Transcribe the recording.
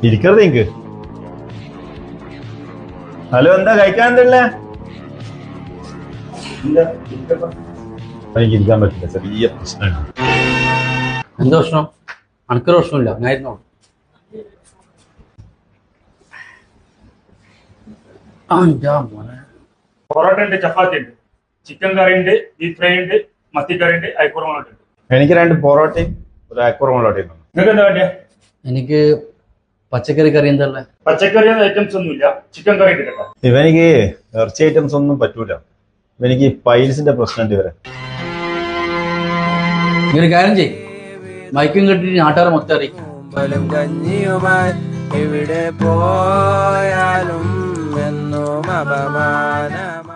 ഇരിക്കരുത് എനിക്ക്. ഹലോ, എന്താ കഴിക്കാൻ എന്തല്ലേ? എനിക്ക് ഇരിക്കാൻ പറ്റില്ല, ചെറിയ പ്രശ്നമാണ്. എന്താ പ്രശ്നം? അനക്കൊരു പ്രശ്നമില്ല, ഞായിരുന്നോ. പൊറോട്ട ഉണ്ട്, ചപ്പാത്തി ഉണ്ട്, ചിക്കൻ കറി ഉണ്ട്, ബീഫ് ഫ്രൈ ഉണ്ട്, മത്തിക്കറി ഉണ്ട്, അയക്കുറമുണ്ട്. എനിക്ക് 2 പൊറോട്ടയും ഒരു അയക്കുറമുള്ളോട്ടയും. നിങ്ങൾക്ക് എന്താ വേണ്ടിയ? എനിക്ക് പച്ചക്കറി കറി എന്താ? പച്ചക്കറി ഐറ്റംസ് ഒന്നുമില്ല, ചിക്കൻ കറി ഉണ്ട് കേട്ടോ. ഇവനിക്ക് ഇറച്ചി ഐറ്റംസ് ഒന്നും പറ്റൂല. ഇവനിക്ക് പൈൽസിന്റെ പ്രശ്നമുണ്ട് ഇവരെ. ഒരു കാര്യം ചെയ്യും, മൈക്കും കെട്ടിട്ട് നാട്ടുകാരെ മൊത്തം അറിയിക്കും. കഞ്ഞിയുമായി എവിടെ പോയാലും എന്നും അപമാനമായി.